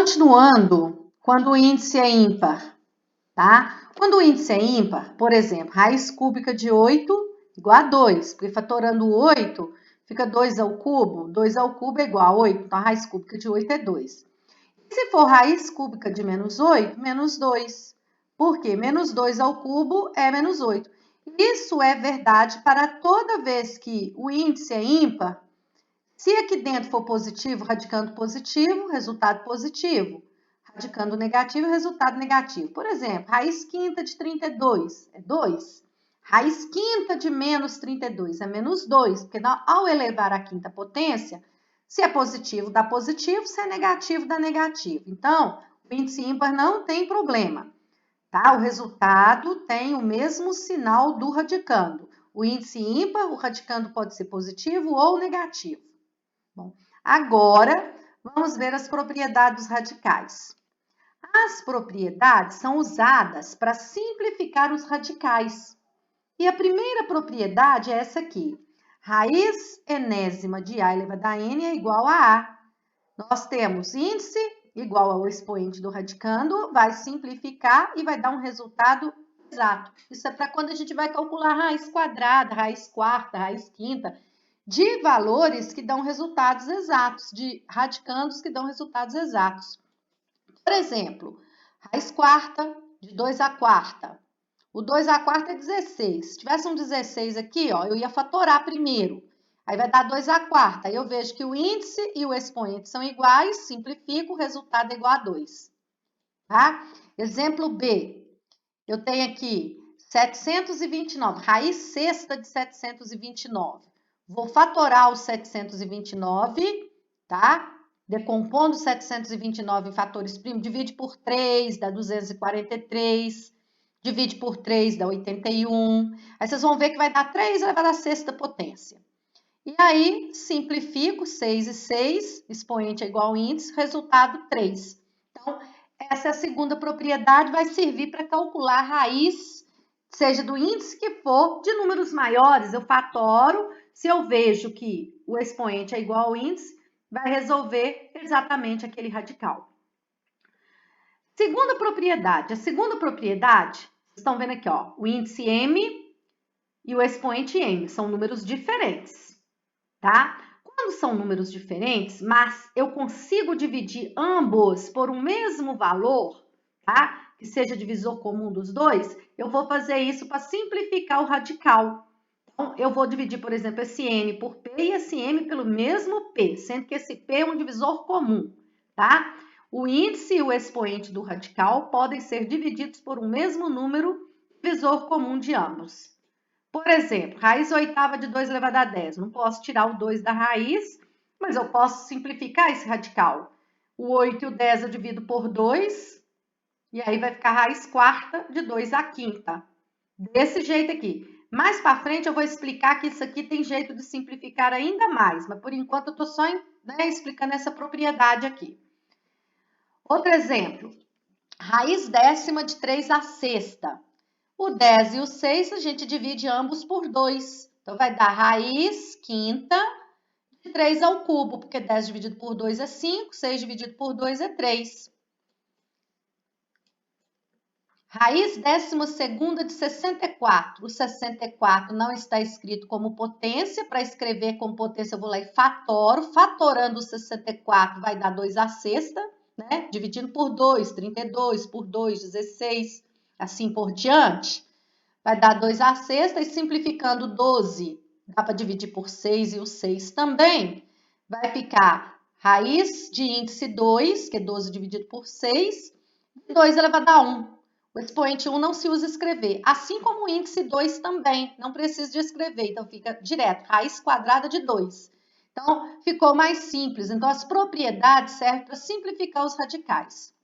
Continuando, quando o índice é ímpar, tá? Quando o índice é ímpar, por exemplo, raiz cúbica de 8 igual a 2, porque fatorando 8 fica 2 ao cubo. 2 ao cubo é igual a 8, então a raiz cúbica de 8 é 2. E se for raiz cúbica de menos 8, menos 2. Por quê? Menos 2 ao cubo é menos 8. Isso é verdade para toda vez que o índice é ímpar. Se aqui dentro for positivo, radicando positivo, resultado positivo. Radicando negativo, resultado negativo. Por exemplo, raiz quinta de 32 é 2. Raiz quinta de menos 32 é menos 2, porque ao elevar a quinta potência, se é positivo, dá positivo, se é negativo, dá negativo. Então, o índice ímpar não tem problema, tá? O resultado tem o mesmo sinal do radicando. O índice ímpar, o radicando pode ser positivo ou negativo. Bom, agora vamos ver as propriedades radicais. As propriedades são usadas para simplificar os radicais. E a primeira propriedade é essa aqui. Raiz enésima de A elevado a N é igual a A. Nós temos índice igual ao expoente do radicando, vai simplificar e vai dar um resultado exato. Isso é para quando a gente vai calcular raiz quadrada, raiz quarta, raiz quinta, de valores que dão resultados exatos, de radicandos que dão resultados exatos. Por exemplo, raiz quarta de 2 à quarta. O 2 à quarta é 16. Se tivesse um 16 aqui, ó, eu ia fatorar primeiro. Aí vai dar 2 à quarta. Aí eu vejo que o índice e o expoente são iguais, simplifico, o resultado é igual a 2. Tá? Exemplo B. Eu tenho aqui 729, raiz sexta de 729. Vou fatorar os 729, tá? Decompondo 729 em fatores primos, divide por 3, dá 243. Divide por 3, dá 81. Aí vocês vão ver que vai dar 3 elevado à sexta potência. E aí, simplifico, 6 e 6, expoente é igual ao índice, resultado 3. Então, essa é a segunda propriedade, vai servir para calcular a raiz, seja do índice que for, de números maiores, eu fatoro, se eu vejo que o expoente é igual ao índice, vai resolver exatamente aquele radical. Segunda propriedade. A segunda propriedade, vocês estão vendo aqui, ó, o índice M e o expoente M são números diferentes, tá? Quando são números diferentes, mas eu consigo dividir ambos por um mesmo valor, tá? Que seja divisor comum dos dois, eu vou fazer isso para simplificar o radical. Então, eu vou dividir, por exemplo, esse N por P e esse M pelo mesmo P, sendo que esse P é um divisor comum, tá? O índice e o expoente do radical podem ser divididos por um mesmo número, divisor comum de ambos. Por exemplo, raiz oitava de 2 elevado a 10. Não posso tirar o 2 da raiz, mas eu posso simplificar esse radical. O 8 e o 10 eu divido por 2, e aí vai ficar raiz quarta de 2 à quinta. Desse jeito aqui. Mais para frente eu vou explicar que isso aqui tem jeito de simplificar ainda mais, mas por enquanto eu estou só explicando essa propriedade aqui. Outro exemplo, raiz décima de 3 à sexta. O 10 e o 6 a gente divide ambos por 2. Então, vai dar raiz quinta de 3 ao cubo, porque 10 dividido por 2 é 5, 6 dividido por 2 é 3. Raiz décima segunda de 64. O 64 não está escrito como potência. Para escrever como potência, eu vou lá e fatoro. Fatorando o 64 vai dar 2 à sexta, né? Dividindo por 2, 32, por 2, 16, assim por diante. Vai dar 2 à sexta e simplificando 12, dá para dividir por 6 e o 6 também. Vai ficar raiz de índice 2, que é 12 dividido por 6, e 2 elevado a 1. O expoente 1 não se usa escrever, assim como o índice 2 também, não precisa de escrever, então fica direto, raiz quadrada de 2. Então, ficou mais simples. Então, as propriedades servem para simplificar os radicais.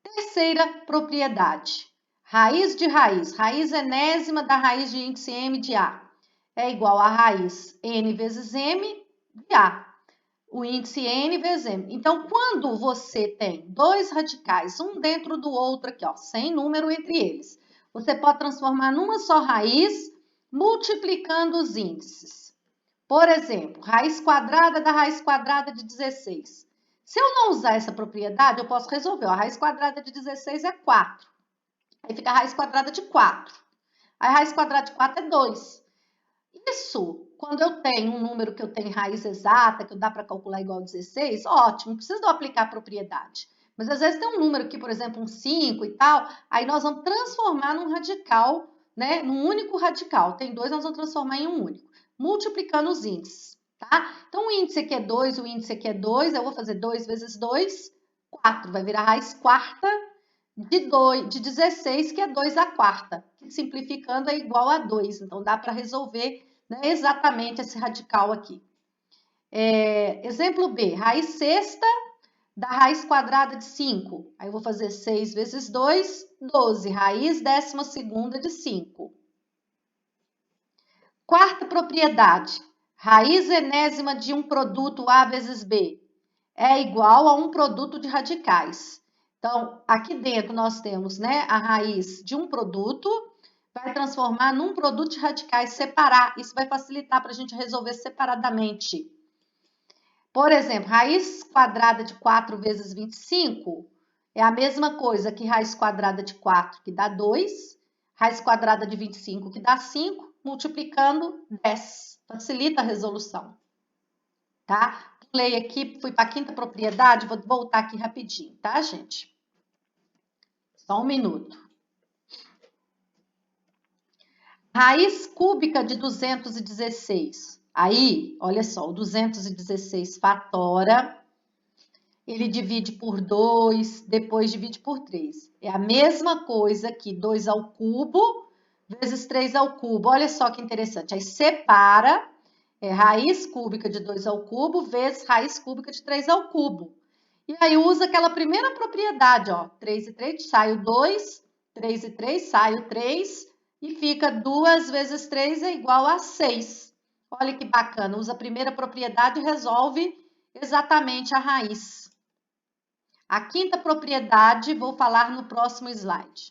Terceira propriedade, raiz de raiz enésima da raiz de índice M de A, é igual a raiz N vezes M de A. O índice N vezes M. Então, quando você tem dois radicais, um dentro do outro aqui, ó, sem número entre eles, você pode transformar numa só raiz, multiplicando os índices. Por exemplo, raiz quadrada da raiz quadrada de 16. Se eu não usar essa propriedade, eu posso resolver. Ó, a raiz quadrada de 16 é 4. Aí fica a raiz quadrada de 4. Aí a raiz quadrada de 4 é 2. Isso, quando eu tenho um número que eu tenho raiz exata, que dá para calcular igual a 16, ótimo, não precisa aplicar a propriedade. Mas às vezes tem um número aqui, por exemplo, um 5 e tal, aí nós vamos transformar num radical, né? Num único radical. Tem dois, nós vamos transformar em um único, multiplicando os índices, tá? Então, o índice aqui é 2, o índice aqui é 2, eu vou fazer 2 vezes 2, 4, vai virar raiz quarta de 16, que é 2 à quarta, que simplificando é igual a 2, então dá para resolver, né, exatamente esse radical aqui. Exemplo B, raiz sexta da raiz quadrada de 5. Aí eu vou fazer 6 vezes 2, 12. Raiz 12ª de 5. Quarta propriedade, raiz enésima de um produto A vezes B é igual a um produto de radicais. Então, aqui dentro nós temos, né, a raiz de um produto, vai transformar num produto de radicais, separar. Isso vai facilitar para a gente resolver separadamente. Por exemplo, raiz quadrada de 4 vezes 25 é a mesma coisa que raiz quadrada de 4, que dá 2, raiz quadrada de 25, que dá 5, multiplicando 10. Facilita a resolução, tá? Pulei aqui, fui para a quinta propriedade, vou voltar aqui rapidinho, tá, gente? Só um minuto. Raiz cúbica de 216. Aí, olha só, o 216 fatora, ele divide por 2, depois divide por 3. É a mesma coisa que 2 ao cubo vezes 3 ao cubo. Olha só que interessante. Aí separa, raiz cúbica de 2 ao cubo vezes raiz cúbica de 3 ao cubo. E aí usa aquela primeira propriedade, ó, 3 e 3, sai o 2, 3 e 3, sai o 3, e fica 2 vezes 3 é igual a 6. Olha que bacana, usa a primeira propriedade e resolve exatamente a raiz. A quinta propriedade vou falar no próximo slide.